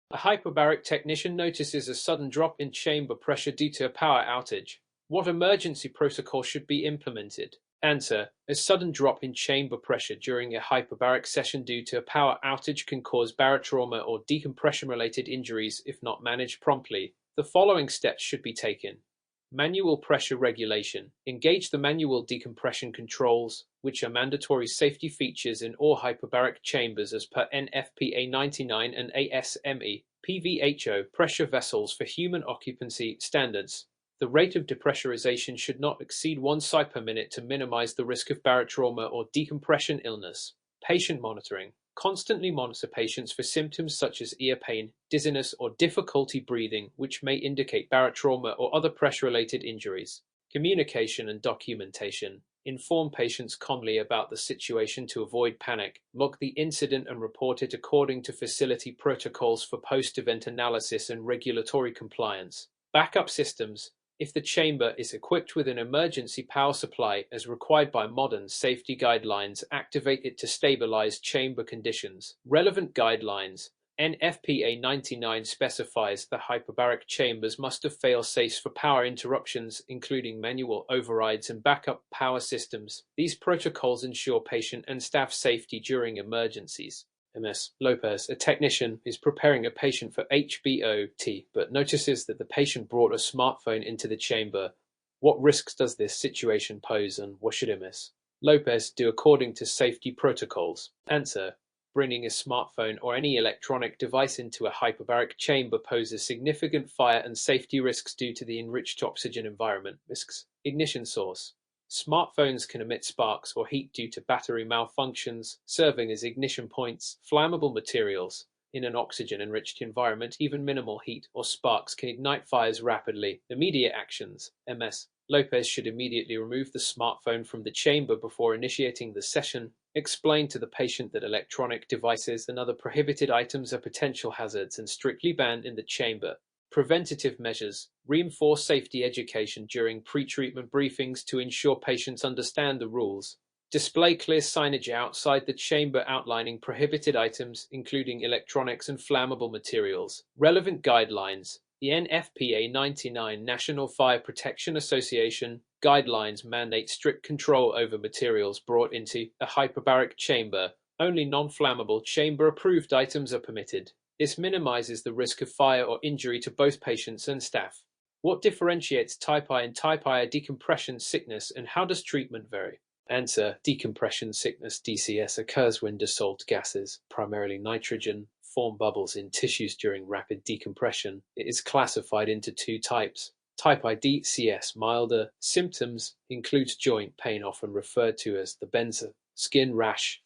A hyperbaric technician notices a sudden drop in chamber pressure due to a power outage. What emergency protocol should be implemented? Answer: a sudden drop in chamber pressure during a hyperbaric session due to a power outage can cause barotrauma or decompression-related injuries if not managed promptly. The following steps should be taken. Manual pressure regulation. Engage the manual decompression controls, which are mandatory safety features in all hyperbaric chambers as per NFPA 99 and ASME PVHO pressure vessels for human occupancy standards. The rate of depressurization should not exceed 1 psi per minute to minimize the risk of barotrauma or decompression illness. Patient monitoring. Constantly monitor patients for symptoms such as ear pain, dizziness, or difficulty breathing, which may indicate barotrauma or other pressure-related injuries. Communication and documentation. Inform patients calmly about the situation to avoid panic. Log the incident and report it according to facility protocols for post-event analysis and regulatory compliance. Backup systems. If the chamber is equipped with an emergency power supply as required by modern safety guidelines, activate it to stabilize chamber conditions. Relevant guidelines. NFPA 99 specifies the hyperbaric chambers must have fail-safes for power interruptions, including manual overrides and backup power systems. These protocols ensure patient and staff safety during emergencies. Ms. Lopez, a technician, is preparing a patient for HBOT, but notices that the patient brought a smartphone into the chamber. What risks does this situation pose, and what should Ms. Lopez do according to safety protocols? Answer: bringing a smartphone or any electronic device into a hyperbaric chamber poses significant fire and safety risks due to the enriched oxygen environment. Risks. Ignition source. Smartphones can emit sparks or heat due to battery malfunctions, serving as ignition points. Flammable materials. In an oxygen-enriched environment, even minimal heat or sparks can ignite fires rapidly. Immediate actions. Ms. Lopez should immediately remove the smartphone from the chamber before initiating the session. Explain to the patient that electronic devices and other prohibited items are potential hazards and strictly banned in the chamber. Preventative measures. Reinforce safety education during pre-treatment briefings to ensure patients understand the rules. Display clear signage outside the chamber outlining prohibited items, including electronics and flammable materials. Relevant guidelines. The NFPA 99 National Fire Protection Association guidelines mandate strict control over materials brought into a hyperbaric chamber. Only non-flammable chamber-approved items are permitted. This minimizes the risk of fire or injury to both patients and staff. What differentiates type I and type I decompression sickness, and how does treatment vary? Answer: decompression sickness (DCS) occurs when dissolved gases, primarily nitrogen, form bubbles in tissues during rapid decompression. It is classified into two types. Type I DCS milder symptoms includes joint pain, often referred to as the benzer, skin rash,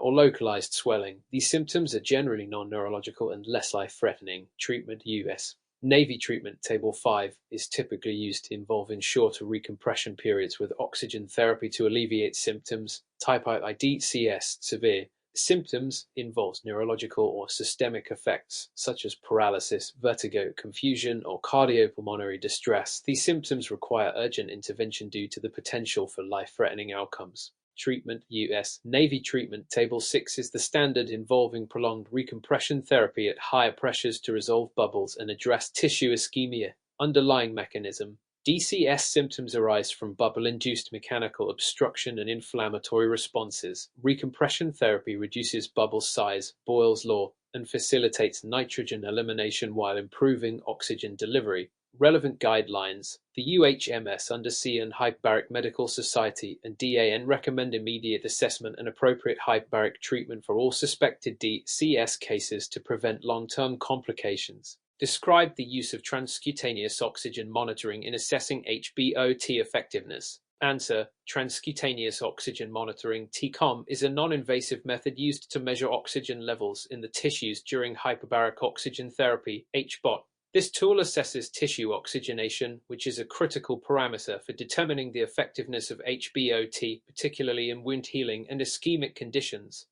or localized swelling. These symptoms are generally non-neurological and less life-threatening. Treatment: US Navy treatment Table 5 is typically used, involving shorter recompression periods with oxygen therapy to alleviate symptoms. Type I DCS severe symptoms involves neurological or systemic effects such as paralysis, vertigo, confusion, or cardiopulmonary distress. These symptoms require urgent intervention due to the potential for life-threatening outcomes. Treatment: US Navy treatment Table 6 is the standard, involving prolonged recompression therapy at higher pressures to resolve bubbles and address tissue ischemia. Underlying mechanism: DCS symptoms arise from bubble-induced mechanical obstruction and inflammatory responses. Recompression therapy reduces bubble size, Boyle's law, and facilitates nitrogen elimination while improving oxygen delivery. Relevant guidelines: the UHMS, Undersea and Hyperbaric Medical Society, and DAN recommend immediate assessment and appropriate hyperbaric treatment for all suspected DCS cases to prevent long-term complications. Describe the use of transcutaneous oxygen monitoring in assessing HBOT effectiveness. Answer: transcutaneous oxygen monitoring (TCOM) is a non-invasive method used to measure oxygen levels in the tissues during hyperbaric oxygen therapy (HBOT). This tool assesses tissue oxygenation, which is a critical parameter for determining the effectiveness of HBOT, particularly in wound healing and ischemic conditions.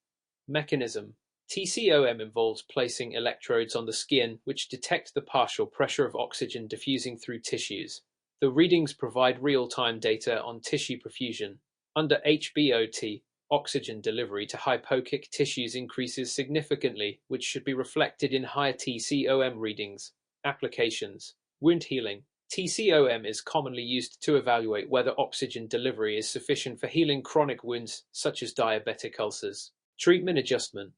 Mechanism: TCOM involves placing electrodes on the skin, which detect the partial pressure of oxygen diffusing through tissues. The readings provide real-time data on tissue perfusion. Under HBOT, Oxygen delivery to hypoxic tissues increases significantly, which should be reflected in higher TCOM readings. Applications: wound healing. TCOM is commonly used to evaluate whether oxygen delivery is sufficient for healing chronic wounds, such as diabetic ulcers. Treatment adjustment.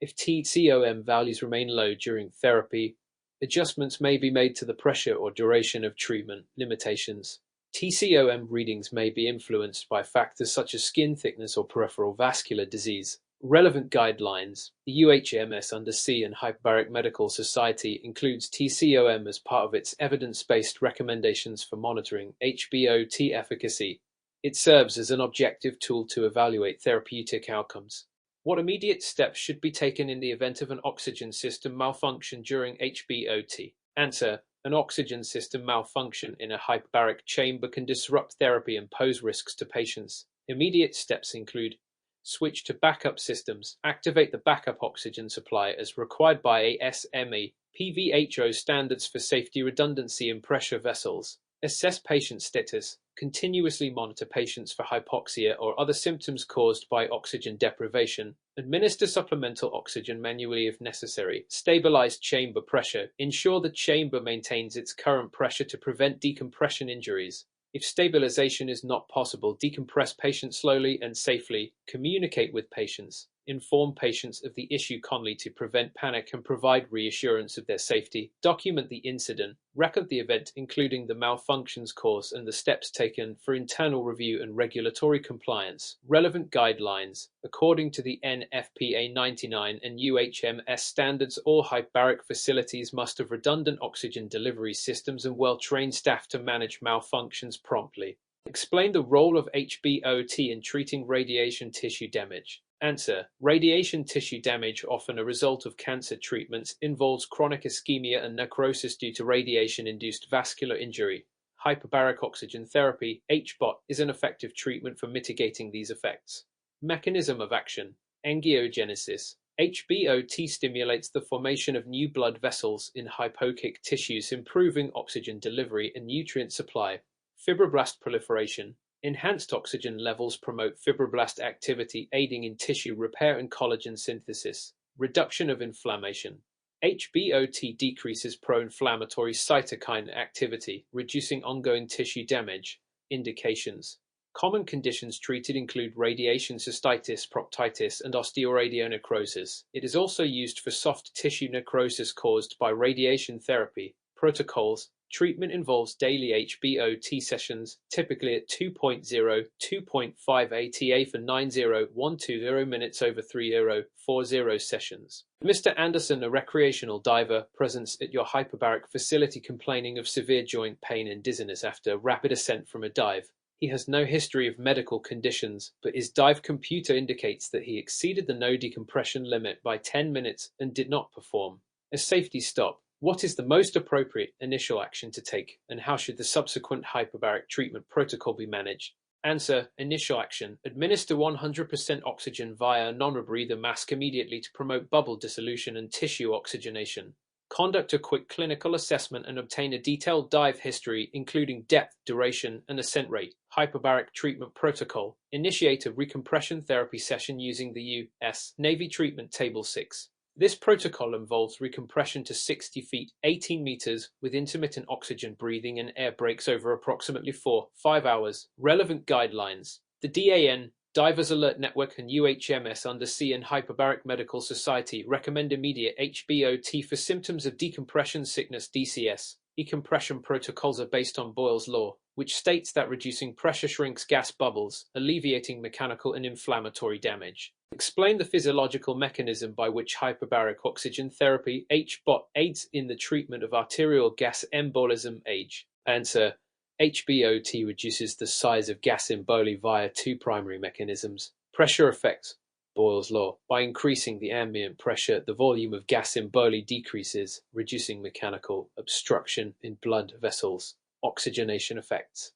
If TCOM values remain low during therapy, adjustments may be made to the pressure or duration of treatment. Limitations. TCOM readings may be influenced by factors such as skin thickness or peripheral vascular disease. Relevant guidelines. The UHMS under C and Hyperbaric Medical Society includes TCOM as part of its evidence-based recommendations for monitoring HBOT efficacy. It serves as an objective tool to evaluate therapeutic outcomes. What immediate steps should be taken in the event of an oxygen system malfunction during HBOT? Answer: an oxygen system malfunction in a hyperbaric chamber can disrupt therapy and pose risks to patients. Immediate steps include: switch to backup systems, activate the backup oxygen supply as required by ASME, PVHO standards for safety, redundancy, and pressure vessels. Assess patient status. Continuously monitor patients for hypoxia or other symptoms caused by oxygen deprivation. Administer supplemental oxygen manually if necessary. Stabilize chamber pressure. Ensure the chamber maintains its current pressure to prevent decompression injuries. If stabilization is not possible, decompress patients slowly and safely. Communicate with patients. Inform patients of the issue calmly to prevent panic and provide reassurance of their safety. Document the incident. Record the event, including the malfunction's cause and the steps taken for internal review and regulatory compliance. Relevant guidelines. According to the NFPA 99 and UHMS standards, all hyperbaric facilities must have redundant oxygen delivery systems and well-trained staff to manage malfunctions promptly. Explain the role of HBOT in treating radiation tissue damage. Answer: radiation tissue damage, often a result of cancer treatments, involves chronic ischemia and necrosis due to radiation-induced vascular injury. Hyperbaric oxygen therapy, HBOT, is an effective treatment for mitigating these effects. Mechanism of action: angiogenesis. HBOT stimulates the formation of new blood vessels in hypoxic tissues, improving oxygen delivery and nutrient supply. Fibroblast proliferation. Enhanced oxygen levels promote fibroblast activity, aiding in tissue repair and collagen synthesis. Reduction of inflammation. HBOT decreases pro-inflammatory cytokine activity, reducing ongoing tissue damage. Indications. Common conditions treated include radiation cystitis, proctitis, and osteoradionecrosis. It is also used for soft tissue necrosis caused by radiation therapy. Protocols. Treatment involves daily HBOT sessions, typically at 2.0-2.5 ATA for 90-120 minutes over 30-40 sessions. Mr. Anderson, a recreational diver, presents at your hyperbaric facility complaining of severe joint pain and dizziness after rapid ascent from a dive. He has no history of medical conditions, but his dive computer indicates that he exceeded the no decompression limit by 10 minutes and did not perform. A safety stop. What is the most appropriate initial action to take, and how should the subsequent hyperbaric treatment protocol be managed? Answer: initial action. Administer 100% oxygen via a non-rebreather mask immediately to promote bubble dissolution and tissue oxygenation. Conduct a quick clinical assessment and obtain a detailed dive history, including depth, duration, and ascent rate. Hyperbaric treatment protocol. Initiate a recompression therapy session using the U.S. Navy Treatment Table 6. This protocol involves recompression to 60 feet, 18 meters, with intermittent oxygen breathing and air breaks over approximately 4-5 hours. Relevant guidelines. The DAN, Divers Alert Network, and UHMS under C and Hyperbaric Medical Society recommend immediate HBOT for symptoms of decompression sickness (DCS). Decompression protocols are based on Boyle's law, which states that reducing pressure shrinks gas bubbles, alleviating mechanical and inflammatory damage. Explain the physiological mechanism by which hyperbaric oxygen therapy (HBOT) aids in the treatment of arterial gas embolism. Age. Answer: HBOT reduces the size of gas emboli via two primary mechanisms. Pressure effects. Boyle's law. By increasing the ambient pressure, the volume of gas emboli decreases, reducing mechanical obstruction in blood vessels. Oxygenation effects.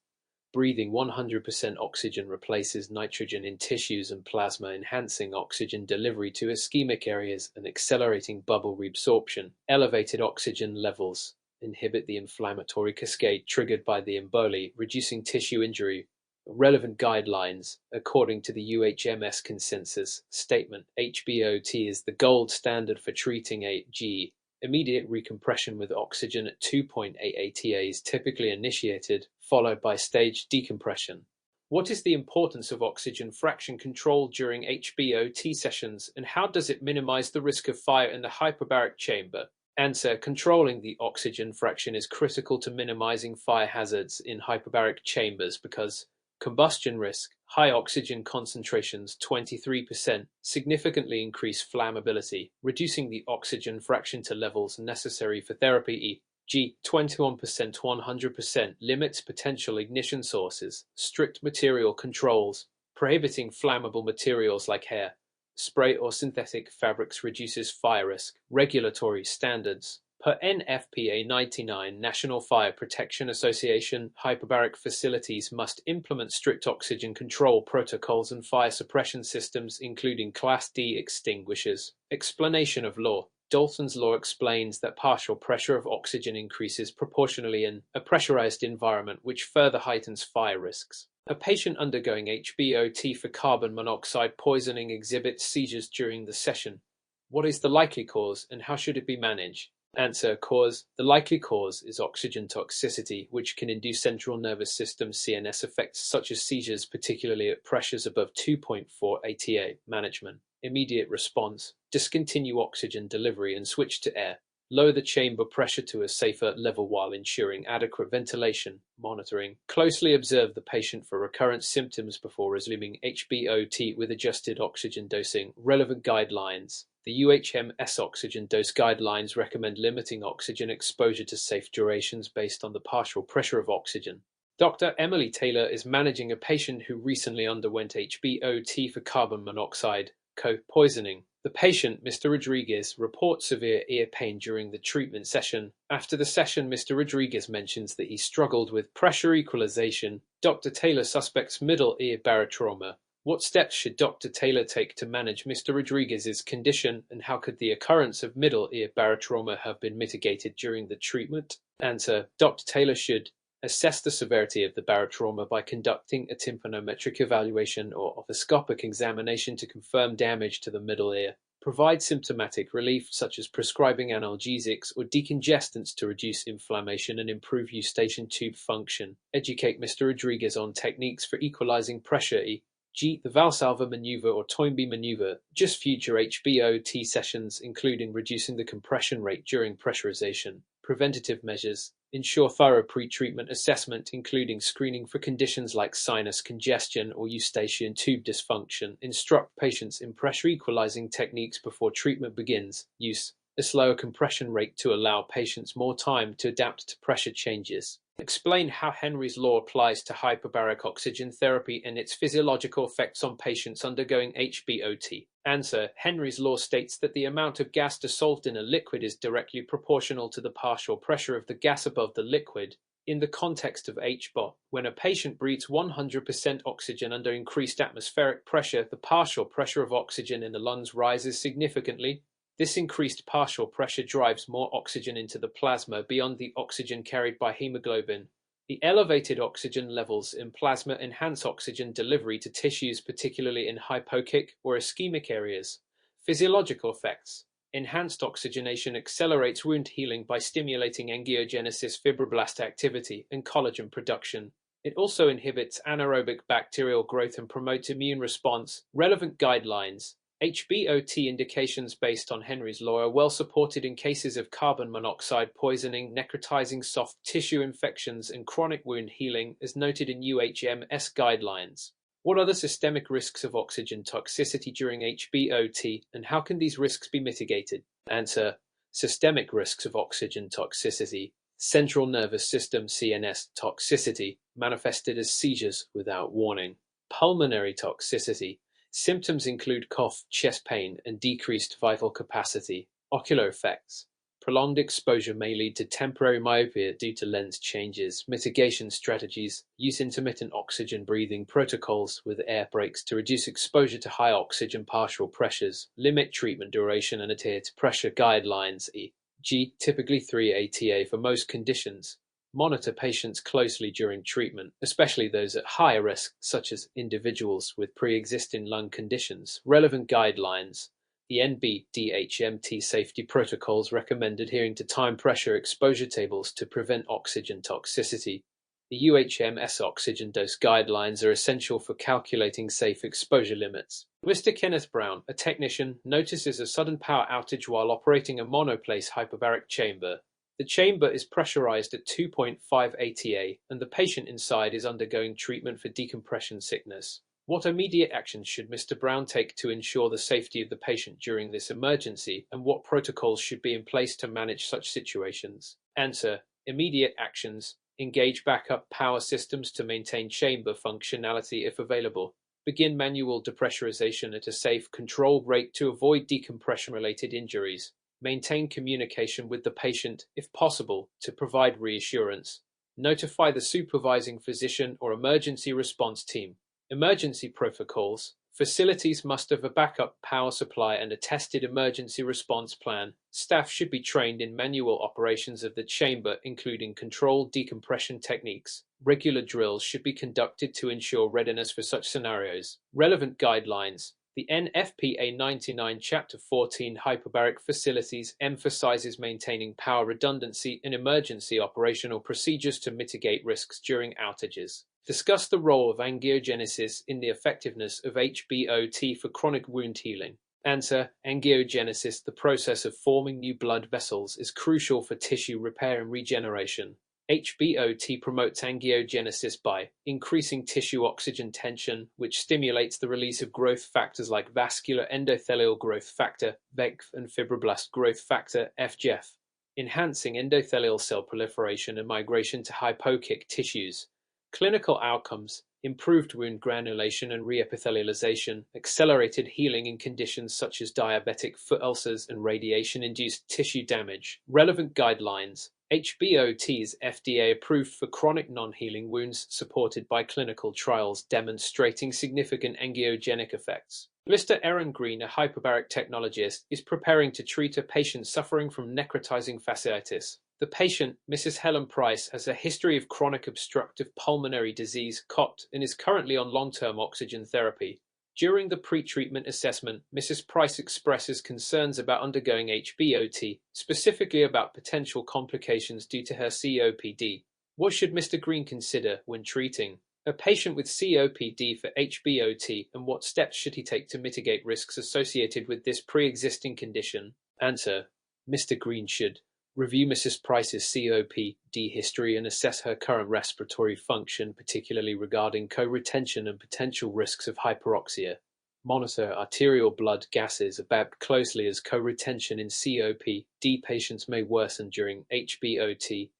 Breathing 100% oxygen replaces nitrogen in tissues and plasma, enhancing oxygen delivery to ischemic areas and accelerating bubble reabsorption. Elevated oxygen levels inhibit the inflammatory cascade triggered by the emboli, reducing tissue injury. Relevant guidelines. According to the UHMS consensus statement, HBOT is the gold standard for treating AG. Immediate recompression with oxygen at 2.8 ATA is typically initiated, followed by staged decompression. What is the importance of oxygen fraction control during HBOT sessions, and how does it minimize the risk of fire in the hyperbaric chamber? Answer: controlling the oxygen fraction is critical to minimizing fire hazards in hyperbaric chambers because combustion risk, high oxygen concentrations 23% significantly increase flammability, reducing the oxygen fraction to levels necessary for therapy, e.g. 21% to 100%, limits potential ignition sources, strict material controls, prohibiting flammable materials like hair, spray or synthetic fabrics reduces fire risk, regulatory standards. Per NFPA 99, National Fire Protection Association, hyperbaric facilities must implement strict oxygen control protocols and fire suppression systems, including Class D extinguishers. Explanation of law. Dalton's law explains that partial pressure of oxygen increases proportionally in a pressurized environment, which further heightens fire risks. A patient undergoing HBOT for carbon monoxide poisoning exhibits seizures during the session. What is the likely cause, and how should it be managed? Answer: cause. The likely cause is oxygen toxicity, which can induce central nervous system CNS effects such as seizures, particularly at pressures above 2.4 ATA. Management. Immediate response: discontinue oxygen delivery and switch to air. Lower the chamber pressure to a safer level while ensuring adequate ventilation. Monitoring. Closely observe the patient for recurrent symptoms before resuming HBOT with adjusted oxygen dosing. Relevant guidelines. The UHMS oxygen dose guidelines recommend limiting oxygen exposure to safe durations based on the partial pressure of oxygen. Dr. Emily Taylor is managing a patient who recently underwent HBOT for carbon monoxide co-poisoning. The patient, Mr. Rodriguez, reports severe ear pain during the treatment session. After the session, Mr. Rodriguez mentions that he struggled with pressure equalization. Dr. Taylor suspects middle ear barotrauma. What steps should Dr. Taylor take to manage Mr. Rodriguez's condition, and how could the occurrence of middle ear barotrauma have been mitigated during the treatment? Answer: Dr. Taylor should assess the severity of the barotrauma by conducting a tympanometric evaluation or otoscopic examination to confirm damage to the middle ear. Provide symptomatic relief, such as prescribing analgesics or decongestants to reduce inflammation and improve eustachian tube function. Educate Mr. Rodriguez on techniques for equalizing pressure, e.g. the Valsalva maneuver or Toynbee maneuver. Just future HBOT sessions, including reducing the compression rate during pressurization. Preventative measures. Ensure thorough pre-treatment assessment, including screening for conditions like sinus congestion or eustachian tube dysfunction. Instruct patients in pressure equalizing techniques before treatment begins. Use a slower compression rate to allow patients more time to adapt to pressure changes. Explain how Henry's law applies to hyperbaric oxygen therapy and its physiological effects on patients undergoing HBOT. Answer: Henry's law states that the amount of gas dissolved in a liquid is directly proportional to the partial pressure of the gas above the liquid. In the context of HBOT, when a patient breathes 100% oxygen under increased atmospheric pressure, the partial pressure of oxygen in the lungs rises significantly. This increased partial pressure drives more oxygen into the plasma beyond the oxygen carried by hemoglobin. The elevated oxygen levels in plasma enhance oxygen delivery to tissues, particularly in hypoxic or ischemic areas. Physiological effects. Enhanced oxygenation accelerates wound healing by stimulating angiogenesis, fibroblast activity, and collagen production. It also inhibits anaerobic bacterial growth and promotes immune response. Relevant guidelines. HBOT indications based on Henry's law are well supported in cases of carbon monoxide poisoning, necrotizing soft tissue infections, and chronic wound healing, as noted in UHMS guidelines. What are the systemic risks of oxygen toxicity during HBOT, and how can these risks be mitigated? Answer: systemic risks of oxygen toxicity. Central nervous system CNS toxicity, manifested as seizures without warning. Pulmonary toxicity. Symptoms include cough, chest pain, and decreased vital capacity. Ocular effects. Prolonged exposure may lead to temporary myopia due to lens changes. Mitigation strategies. Use intermittent oxygen breathing protocols with air breaks to reduce exposure to high oxygen partial pressures. Limit treatment duration and adhere to pressure guidelines, e.g. typically 3 ATA for most conditions. Monitor patients closely during treatment, especially those at higher risk, such as individuals with pre-existing lung conditions. Relevant guidelines. The NBDHMT safety protocols recommend adhering to time pressure exposure tables to prevent oxygen toxicity. The UHMS oxygen dose guidelines are essential for calculating safe exposure limits. Mr. Kenneth Brown, a technician, notices a sudden power outage while operating a monoplace hyperbaric chamber. The chamber is pressurized at 2.5 ATA, and the patient inside is undergoing treatment for decompression sickness. What immediate actions should Mr. Brown take to ensure the safety of the patient during this emergency, and what protocols should be in place to manage such situations? Answer: immediate actions. Engage backup power systems to maintain chamber functionality if available. Begin manual depressurization at a safe, controlled rate to avoid decompression-related injuries. Maintain communication with the patient, if possible, to provide reassurance. Notify the supervising physician or emergency response team. Emergency protocols. Facilities must have a backup power supply and a tested emergency response plan. Staff should be trained in manual operations of the chamber, including controlled decompression techniques. Regular drills should be conducted to ensure readiness for such scenarios. Relevant guidelines. The NFPA 99 Chapter 14 Hyperbaric Facilities emphasizes maintaining power redundancy in emergency operational procedures to mitigate risks during outages. Discuss the role of angiogenesis in the effectiveness of HBOT for chronic wound healing. Answer: angiogenesis, the process of forming new blood vessels, is crucial for tissue repair and regeneration. HBOT promotes angiogenesis by increasing tissue oxygen tension, which stimulates the release of growth factors like vascular endothelial growth factor, VEGF, and fibroblast growth factor, FGF, enhancing endothelial cell proliferation and migration to hypoxic tissues. Clinical outcomes: improved wound granulation and reepithelialization, accelerated healing in conditions such as diabetic foot ulcers and radiation-induced tissue damage. Relevant guidelines. HBOT is FDA approved for chronic non-healing wounds, supported by clinical trials demonstrating significant angiogenic effects. Mr. Aaron Green, a hyperbaric technologist, is preparing to treat a patient suffering from necrotizing fasciitis. The patient, Mrs. Helen Price, has a history of chronic obstructive pulmonary disease (COPD) and is currently on long-term oxygen therapy. During the pre-treatment assessment, Mrs. Price expresses concerns about undergoing HBOT, specifically about potential complications due to her COPD. What should Mr. Green consider when treating a patient with COPD for HBOT, and what steps should he take to mitigate risks associated with this pre-existing condition? Answer: Mr. Green should review Mrs. Price's COPD history and assess her current respiratory function, particularly regarding co-retention and potential risks of hyperoxia. Monitor arterial blood gases about closely, as co-retention in COPD patients may worsen during HBOT,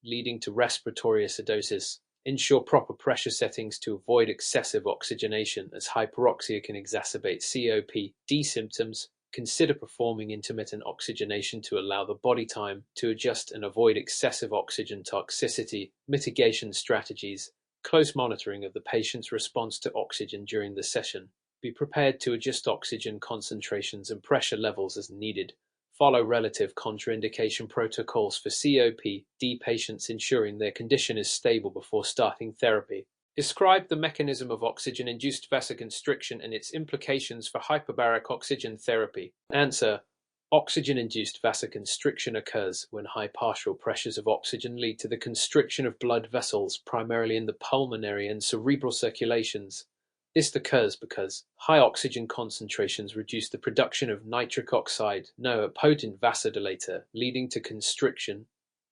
leading to respiratory acidosis. Ensure proper pressure settings to avoid excessive oxygenation, as hyperoxia can exacerbate COPD symptoms. Consider performing intermittent oxygenation to allow the body time to adjust and avoid excessive oxygen toxicity. Mitigation strategies. Close monitoring of the patient's response to oxygen during the session. Be prepared to adjust oxygen concentrations and pressure levels as needed. Follow relative contraindication protocols for COPD patients, ensuring their condition is stable before starting therapy. Describe the mechanism of oxygen-induced vasoconstriction and its implications for hyperbaric oxygen therapy. Answer: oxygen-induced vasoconstriction occurs when high partial pressures of oxygen lead to the constriction of blood vessels, primarily in the pulmonary and cerebral circulations. This occurs because high oxygen concentrations reduce the production of nitric oxide, a potent vasodilator, leading to constriction.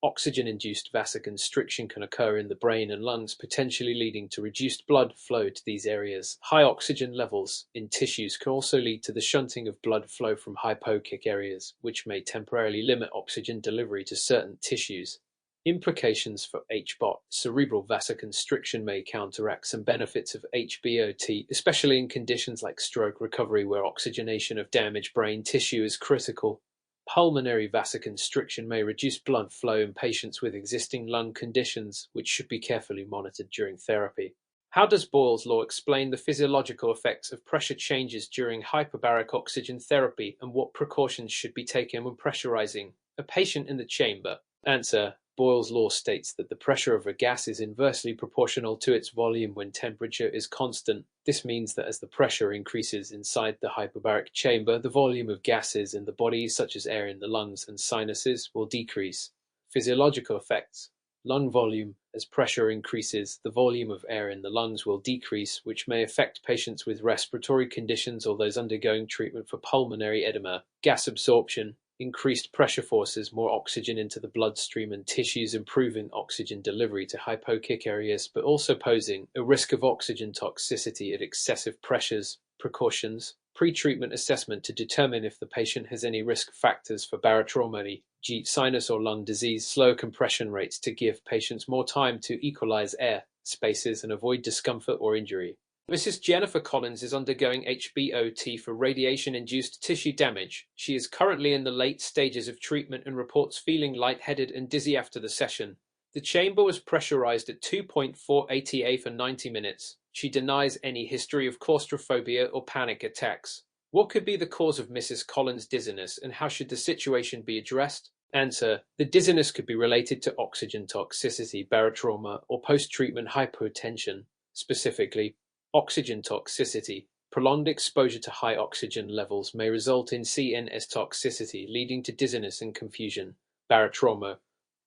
Oxygen-induced vasoconstriction can occur in the brain and lungs, potentially leading to reduced blood flow to these areas. High oxygen levels in tissues can also lead to the shunting of blood flow from hypoxic areas, which may temporarily limit oxygen delivery to certain tissues. Implications for HBOT. Cerebral vasoconstriction may counteract some benefits of HBOT, especially in conditions like stroke recovery, where oxygenation of damaged brain tissue is critical. Pulmonary vasoconstriction may reduce blood flow in patients with existing lung conditions, which should be carefully monitored during therapy. How does Boyle's law explain the physiological effects of pressure changes during hyperbaric oxygen therapy, and what precautions should be taken when pressurizing a patient in the chamber? Answer: Boyle's law states that the pressure of a gas is inversely proportional to its volume when temperature is constant. This means that as the pressure increases inside the hyperbaric chamber, the volume of gases in the body, such as air in the lungs and sinuses, will decrease. Physiological effects. Lung volume. As pressure increases, the volume of air in the lungs will decrease, which may affect patients with respiratory conditions or those undergoing treatment for pulmonary edema. Gas absorption. Increased pressure forces more oxygen into the bloodstream and tissues, improving oxygen delivery to hypoxic areas, but also posing a risk of oxygen toxicity at excessive pressures. Precautions. Pre-treatment assessment to determine if the patient has any risk factors for barotrauma, sinus or lung disease. Slow compression rates to give patients more time to equalize air spaces and avoid discomfort or injury. Mrs. Jennifer Collins is undergoing HBOT for radiation-induced tissue damage. She is currently in the late stages of treatment and reports feeling lightheaded and dizzy after the session. The chamber was pressurized at 2.4 ATA for 90 minutes. She denies any history of claustrophobia or panic attacks. What could be the cause of Mrs. Collins' dizziness, and how should the situation be addressed? Answer. The dizziness could be related to oxygen toxicity, barotrauma, or post-treatment hypotension. Specifically, oxygen toxicity. Prolonged exposure to high oxygen levels may result in CNS toxicity, leading to dizziness and confusion. Barotrauma.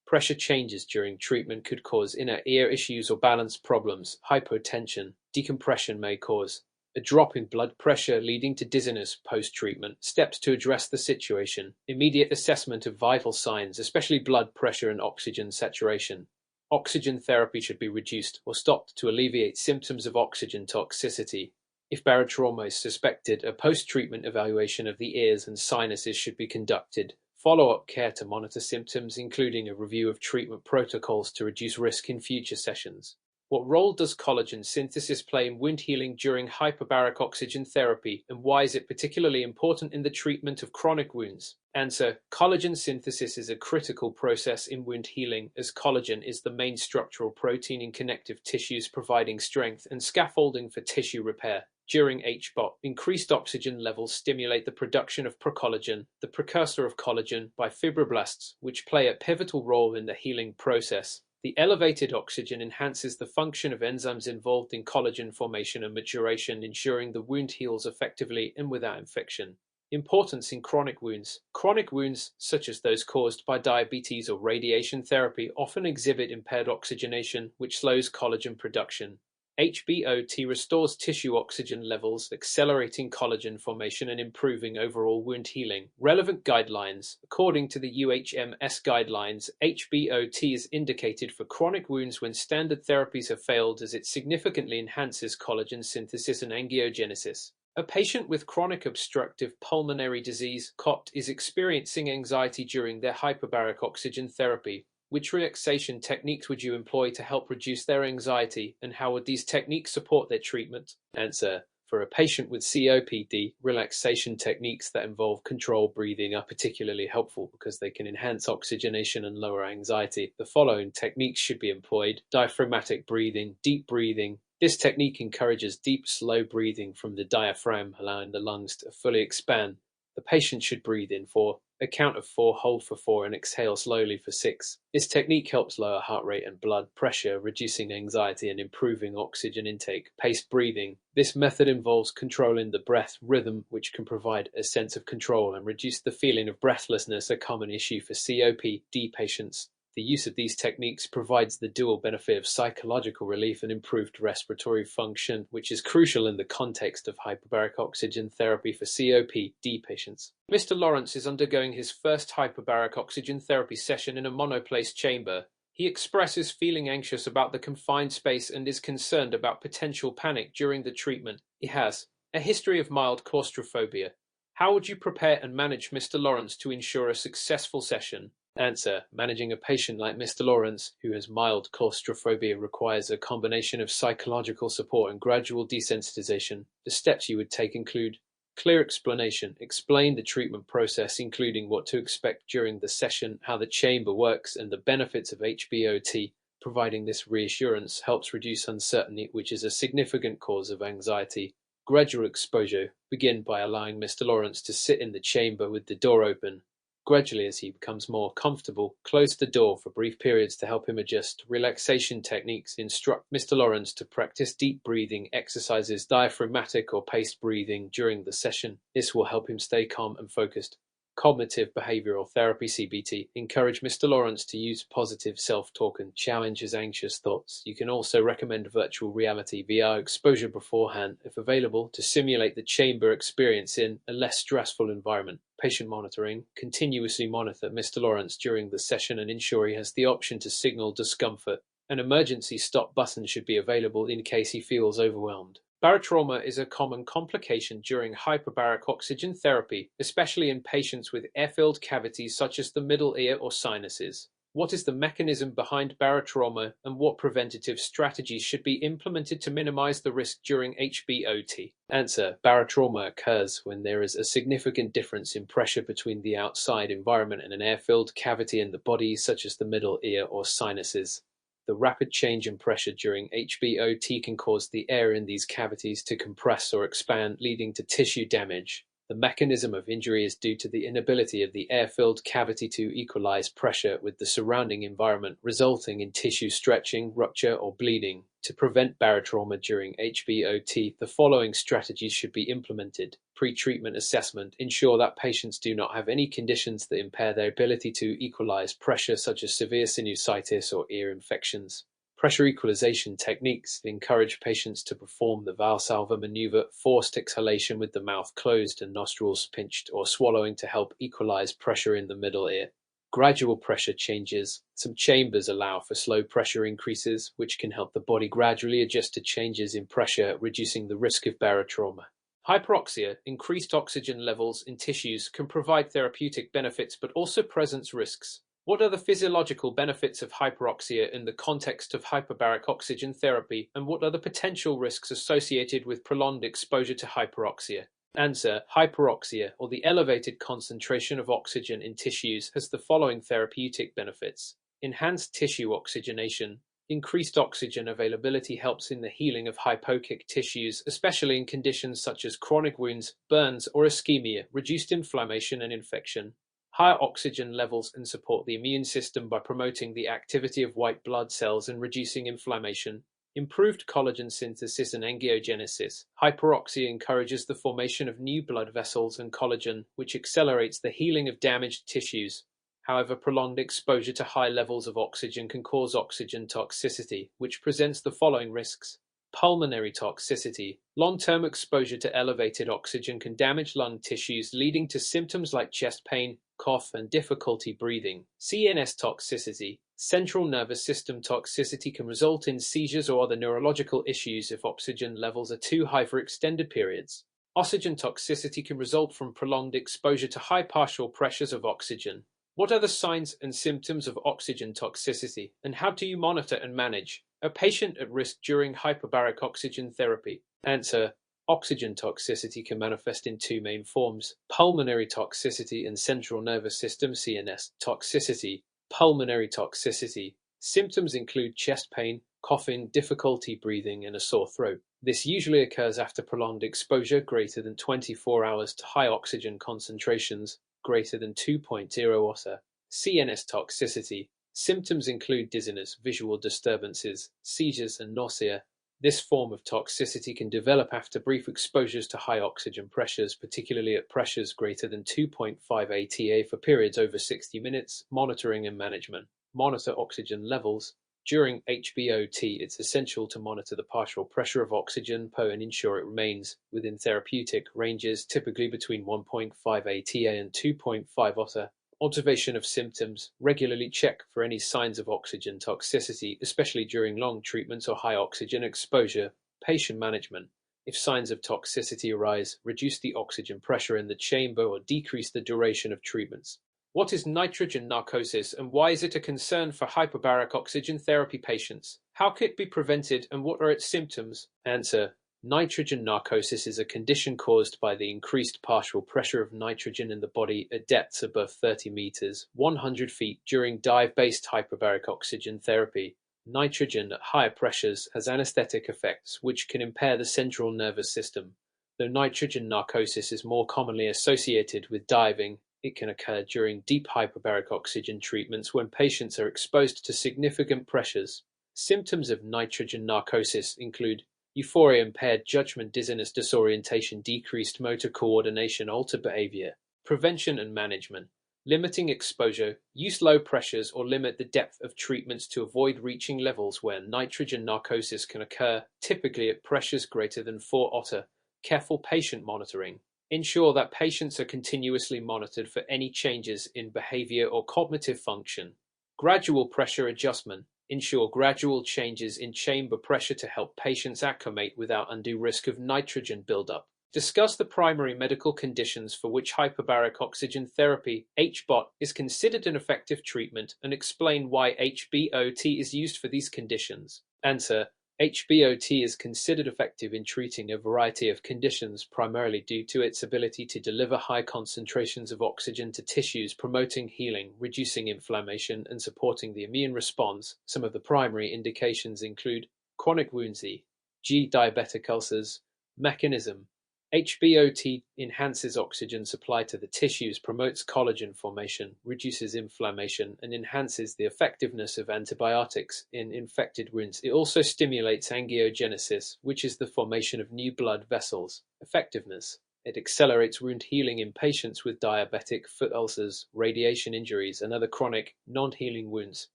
Pressure changes during treatment could cause inner ear issues or balance problems. Hypotension. Decompression may cause a drop in blood pressure, leading to dizziness post-treatment. Steps to address the situation. Immediate assessment of vital signs, especially blood pressure and oxygen saturation. Oxygen therapy should be reduced or stopped to alleviate symptoms of oxygen toxicity. If barotrauma is suspected, a post-treatment evaluation of the ears and sinuses should be conducted. Follow-up care to monitor symptoms, including a review of treatment protocols to reduce risk in future sessions. What role does collagen synthesis play in wound healing during hyperbaric oxygen therapy, and why is it particularly important in the treatment of chronic wounds? Answer. Collagen synthesis is a critical process in wound healing, as collagen is the main structural protein in connective tissues, providing strength and scaffolding for tissue repair. During HBOT, increased oxygen levels stimulate the production of procollagen, the precursor of collagen, by fibroblasts, which play a pivotal role in the healing process. The elevated oxygen enhances the function of enzymes involved in collagen formation and maturation, ensuring the wound heals effectively and without infection. Importance in chronic wounds. Chronic wounds, such as those caused by diabetes or radiation therapy, often exhibit impaired oxygenation, which slows collagen production. HBOT restores tissue oxygen levels, accelerating collagen formation and improving overall wound healing. Relevant guidelines. According to the UHMS guidelines, HBOT is indicated for chronic wounds when standard therapies have failed, as it significantly enhances collagen synthesis and angiogenesis. A patient with chronic obstructive pulmonary disease, COPD, is experiencing anxiety during their hyperbaric oxygen therapy. Which relaxation techniques would you employ to help reduce their anxiety, and how would these techniques support their treatment? Answer. For a patient with COPD, relaxation techniques that involve controlled breathing are particularly helpful because they can enhance oxygenation and lower anxiety. The following techniques should be employed. Diaphragmatic breathing, deep breathing. This technique encourages deep, slow breathing from the diaphragm, allowing the lungs to fully expand. The patient should breathe in for a count of 4, hold for 4, and exhale slowly for 6. This technique helps lower heart rate and blood pressure, reducing anxiety and improving oxygen intake. Paced breathing. This method involves controlling the breath rhythm, which can provide a sense of control and reduce the feeling of breathlessness, a common issue for COPD patients. The use of these techniques provides the dual benefit of psychological relief and improved respiratory function, which is crucial in the context of hyperbaric oxygen therapy for COPD patients. Mr. Lawrence is undergoing his first hyperbaric oxygen therapy session in a monoplace chamber. He expresses feeling anxious about the confined space and is concerned about potential panic during the treatment. He has a history of mild claustrophobia. How would you prepare and manage Mr. Lawrence to ensure a successful session? Answer. Managing a patient like Mr. Lawrence, who has mild claustrophobia, requires a combination of psychological support and gradual desensitization. The steps you would take include clear explanation. Explain the treatment process, including what to expect during the session, how the chamber works, and the benefits of HBOT. Providing this reassurance helps reduce uncertainty, which is a significant cause of anxiety. Gradual exposure. Begin by allowing Mr. Lawrence to sit in the chamber with the door open. Gradually, as he becomes more comfortable, close the door for brief periods to help him adjust. Relaxation techniques. Instruct Mr. Lawrence to practice deep breathing exercises, diaphragmatic or paced breathing during the session. This will help him stay calm and focused. Cognitive behavioral therapy (CBT). Encourage Mr. Lawrence to use positive self-talk and challenge his anxious thoughts. You can also recommend virtual reality (VR) exposure beforehand, if available, to simulate the chamber experience in a less stressful environment. Patient monitoring. Continuously monitor Mr. Lawrence during the session and ensure he has the option to signal discomfort. An emergency stop button should be available in case he feels overwhelmed. Barotrauma is a common complication during hyperbaric oxygen therapy, especially in patients with air-filled cavities such as the middle ear or sinuses. What is the mechanism behind barotrauma, and what preventative strategies should be implemented to minimize the risk during HBOT? Answer: barotrauma occurs when there is a significant difference in pressure between the outside environment and an air-filled cavity in the body, such as the middle ear or sinuses. The rapid change in pressure during HBOT can cause the air in these cavities to compress or expand, leading to tissue damage. The mechanism of injury is due to the inability of the air-filled cavity to equalize pressure with the surrounding environment, resulting in tissue stretching, rupture, or bleeding. To prevent barotrauma during HBOT, the following strategies should be implemented. Pre-treatment assessment. Ensure that patients do not have any conditions that impair their ability to equalize pressure, such as severe sinusitis or ear infections. Pressure equalization techniques. Encourage patients to perform the Valsalva maneuver, forced exhalation with the mouth closed and nostrils pinched, or swallowing to help equalize pressure in the middle ear. Gradual pressure changes. Some chambers allow for slow pressure increases, which can help the body gradually adjust to changes in pressure, reducing the risk of barotrauma. Hyperoxia, increased oxygen levels in tissues, can provide therapeutic benefits but also presents risks. What are the physiological benefits of hyperoxia in the context of hyperbaric oxygen therapy, and what are the potential risks associated with prolonged exposure to hyperoxia? Answer: hyperoxia, or the elevated concentration of oxygen in tissues, has the following therapeutic benefits. Enhanced tissue oxygenation. Increased oxygen availability helps in the healing of hypoxic tissues, especially in conditions such as chronic wounds, burns, or ischemia. Reduced inflammation and infection. Higher oxygen levels can support the immune system by promoting the activity of white blood cells and reducing inflammation. Improved collagen synthesis and angiogenesis. Hyperoxia encourages the formation of new blood vessels and collagen, which accelerates the healing of damaged tissues. However, prolonged exposure to high levels of oxygen can cause oxygen toxicity, which presents the following risks. Pulmonary toxicity. Long-term exposure to elevated oxygen can damage lung tissues, leading to symptoms like chest pain, cough, and difficulty breathing. CNS toxicity. Central nervous system toxicity can result in seizures or other neurological issues if oxygen levels are too high for extended periods. Oxygen toxicity can result from prolonged exposure to high partial pressures of oxygen. What are the signs and symptoms of oxygen toxicity, and how do you monitor and manage a patient at risk during hyperbaric oxygen therapy? Answer: oxygen toxicity can manifest in two main forms: pulmonary toxicity and central nervous system (CNS) toxicity. Pulmonary toxicity. Symptoms include chest pain, coughing, difficulty breathing, and a sore throat. This usually occurs after prolonged exposure greater than 24 hours to high oxygen concentrations greater than 2.0 otter. CNS toxicity. Symptoms include dizziness, visual disturbances, seizures, and nausea. This form of toxicity can develop after brief exposures to high oxygen pressures, particularly at pressures greater than 2.5 ATA for periods over 60 minutes. Monitoring and management. Monitor oxygen levels. During HBOT, it's essential to monitor the partial pressure of oxygen per and ensure it remains within therapeutic ranges, typically between 1.5 ATA and 2.5 otter. Observation of symptoms. Regularly check for any signs of oxygen toxicity, especially during long treatments or high oxygen exposure. Patient management. If signs of toxicity arise, reduce the oxygen pressure in the chamber or decrease the duration of treatments. What is nitrogen narcosis, and why is it a concern for hyperbaric oxygen therapy patients? How can it be prevented, and what are its symptoms? Answer: nitrogen narcosis is a condition caused by the increased partial pressure of nitrogen in the body at depths above 30 meters, 100 feet, during dive-based hyperbaric oxygen therapy. Nitrogen at higher pressures has anesthetic effects which can impair the central nervous system. Though nitrogen narcosis is more commonly associated with diving, It can occur during deep hyperbaric oxygen treatments when patients are exposed to significant pressures. Symptoms of nitrogen narcosis include euphoria, impaired judgment, dizziness, disorientation, decreased motor coordination, altered behavior. Prevention and management. Limiting exposure, use low pressures or limit the depth of treatments to avoid reaching levels where nitrogen narcosis can occur, typically at pressures greater than 4 otta. Careful patient monitoring. Ensure that patients are continuously monitored for any changes in behavior or cognitive function. Gradual pressure adjustment. Ensure gradual changes in chamber pressure to help patients acclimate without undue risk of nitrogen buildup. Discuss the primary medical conditions for which hyperbaric oxygen therapy (HBOT) is considered an effective treatment and explain why HBOT is used for these conditions. Answer: HBOT is considered effective in treating a variety of conditions, primarily due to its ability to deliver high concentrations of oxygen to tissues, promoting healing, reducing inflammation, and supporting the immune response. Some of the primary indications include chronic wounds, e.g., diabetic ulcers. Mechanism: HBOT enhances oxygen supply to the tissues, promotes collagen formation, reduces inflammation, and enhances the effectiveness of antibiotics in infected wounds. It also stimulates angiogenesis, which is the formation of new blood vessels. Effectiveness: it accelerates wound healing in patients with diabetic foot ulcers, radiation injuries, and other chronic, non-healing wounds.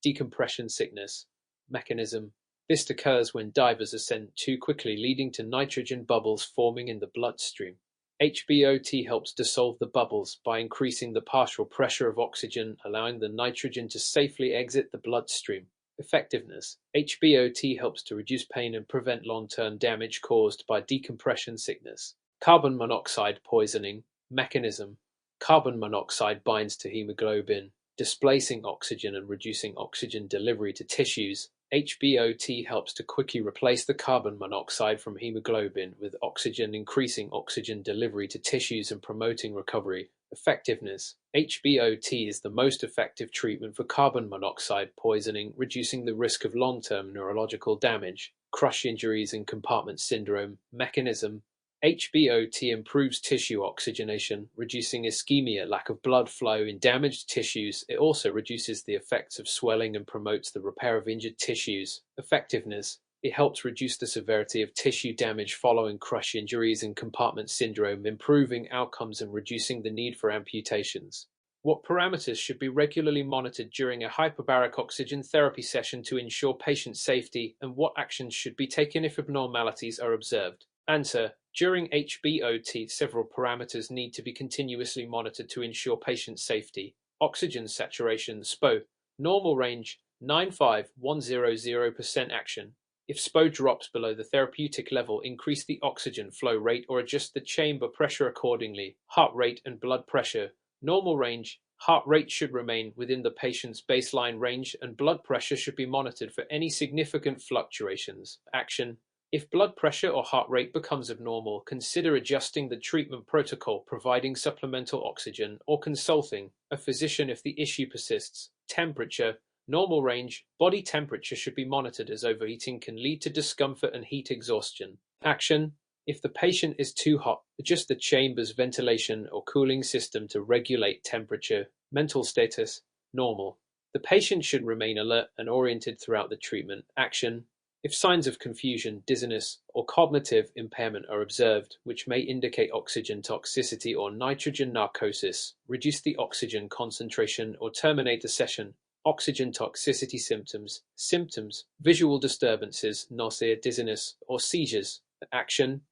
Decompression sickness. Mechanism: this occurs when divers ascend too quickly, leading to nitrogen bubbles forming in the bloodstream. HBOT helps dissolve the bubbles by increasing the partial pressure of oxygen, allowing the nitrogen to safely exit the bloodstream. Effectiveness: HBOT helps to reduce pain and prevent long-term damage caused by decompression sickness. Carbon monoxide poisoning. Mechanism: carbon monoxide binds to hemoglobin, displacing oxygen and reducing oxygen delivery to tissues. HBOT helps to quickly replace the carbon monoxide from hemoglobin with oxygen, increasing oxygen delivery to tissues and promoting recovery. Effectiveness: HBOT is the most effective treatment for carbon monoxide poisoning, reducing the risk of long-term neurological damage. Crush injuries and compartment syndrome. Mechanism: HBOT improves tissue oxygenation, reducing ischemia, lack of blood flow in damaged tissues. It also reduces the effects of swelling and promotes the repair of injured tissues. Effectiveness: it helps reduce the severity of tissue damage following crush injuries and compartment syndrome, improving outcomes and reducing the need for amputations. What parameters should be regularly monitored during a hyperbaric oxygen therapy session to ensure patient safety, and what actions should be taken if abnormalities are observed? Answer: during HBOT, several parameters need to be continuously monitored to ensure patient safety. Oxygen saturation (SPO), normal range 95-100% action. If SPO drops below the therapeutic level, increase the oxygen flow rate or adjust the chamber pressure accordingly. Heart rate and blood pressure. Normal range. Heart rate should remain within the patient's baseline range, and blood pressure should be monitored for any significant fluctuations. Action: if blood pressure or heart rate becomes abnormal, consider adjusting the treatment protocol, providing supplemental oxygen, or consulting a physician if the issue persists. Temperature. Normal range. Body temperature should be monitored as overheating can lead to discomfort and heat exhaustion. Action: if the patient is too hot, adjust the chamber's ventilation or cooling system to regulate temperature. Mental status: normal. The patient should remain alert and oriented throughout the treatment. Action: if signs of confusion, dizziness, or cognitive impairment are observed, which may indicate oxygen toxicity or nitrogen narcosis, reduce the oxygen concentration or terminate the session. Oxygen toxicity symptoms. Symptoms: visual disturbances, nausea, dizziness, or seizures. Action: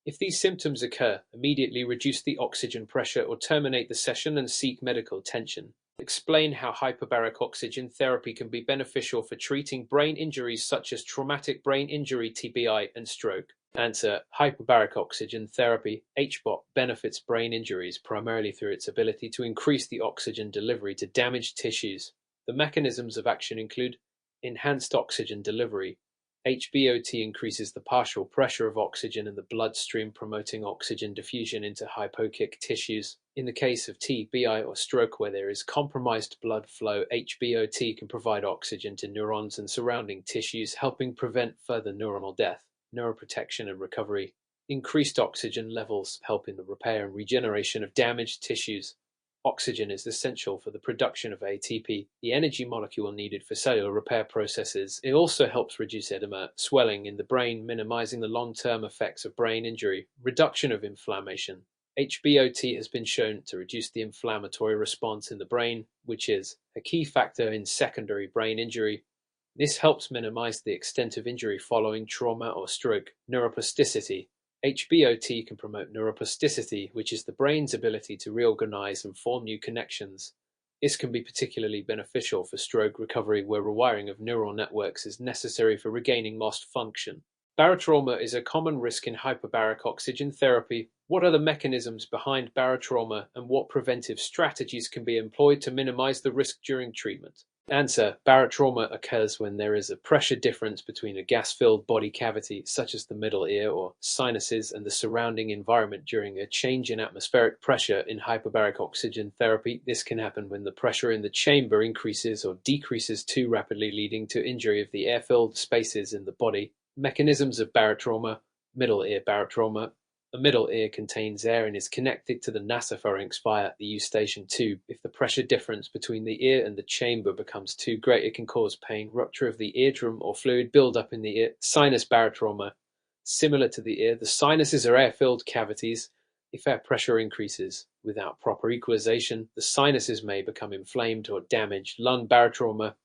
if these symptoms occur, immediately reduce the oxygen pressure or terminate the session and seek medical attention. Explain how hyperbaric oxygen therapy can be beneficial for treating brain injuries such as traumatic brain injury (TBI) and stroke. Answer: hyperbaric oxygen therapy (HBOT) benefits brain injuries primarily through its ability to increase the oxygen delivery to damaged tissues. The mechanisms of action include enhanced oxygen delivery. HBOT increases the partial pressure of oxygen in the bloodstream, promoting oxygen diffusion into hypoxic tissues. In the case of TBI or stroke where there is compromised blood flow, HBOT can provide oxygen to neurons and surrounding tissues, helping prevent further neuronal death. Neuroprotection and recovery. Increased oxygen levels help in the repair and regeneration of damaged tissues. Oxygen is essential for the production of ATP, the energy molecule needed for cellular repair processes. It also helps reduce edema, swelling in the brain, minimizing the long-term effects of brain injury. Reduction of inflammation. HBOT has been shown to reduce the inflammatory response in the brain, which is a key factor in secondary brain injury. This helps minimize the extent of injury following trauma or stroke. Neuroplasticity. HBOT can promote neuroplasticity, which is the brain's ability to reorganize and form new connections. This can be particularly beneficial for stroke recovery, where rewiring of neural networks is necessary for regaining lost function. Barotrauma is a common risk in hyperbaric oxygen therapy. What are the mechanisms behind barotrauma, and what preventive strategies can be employed to minimize the risk during treatment? Answer: barotrauma occurs when there is a pressure difference between a gas-filled body cavity, such as the middle ear or sinuses, and the surrounding environment during a change in atmospheric pressure. In hyperbaric oxygen therapy, this can happen when the pressure in the chamber increases or decreases too rapidly, leading to injury of the air-filled spaces in the body. Mechanisms of barotrauma. Middle ear barotrauma. The middle ear contains air and is connected to the nasopharynx via the eustachian tube. If the pressure difference between the ear and the chamber becomes too great, it can cause pain, rupture of the eardrum, or fluid buildup in the ear. Sinus barotrauma. Similar to the ear, the sinuses are air-filled cavities. If air pressure increases without proper equalization, the sinuses may become inflamed or damaged. Lung barotrauma.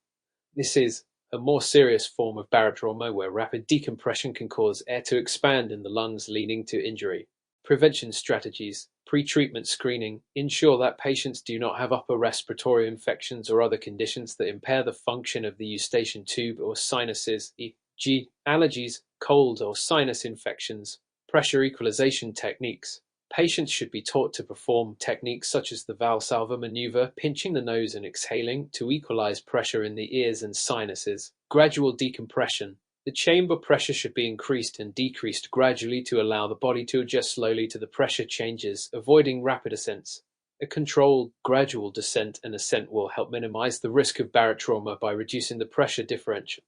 This is a more serious form of barotrauma where rapid decompression can cause air to expand in the lungs, leading to injury. Prevention strategies. Pre-treatment screening. Ensure that patients do not have upper respiratory infections or other conditions that impair the function of the eustachian tube or sinuses, e.g., allergies, cold, or sinus infections. Pressure equalization techniques. Patients should be taught to perform techniques such as the Valsalva maneuver, pinching the nose and exhaling to equalize pressure in the ears and sinuses. Gradual decompression. The chamber pressure should be increased and decreased gradually to allow the body to adjust slowly to the pressure changes, avoiding rapid ascents. A controlled, gradual descent and ascent will help minimize the risk of barotrauma by reducing the pressure differential.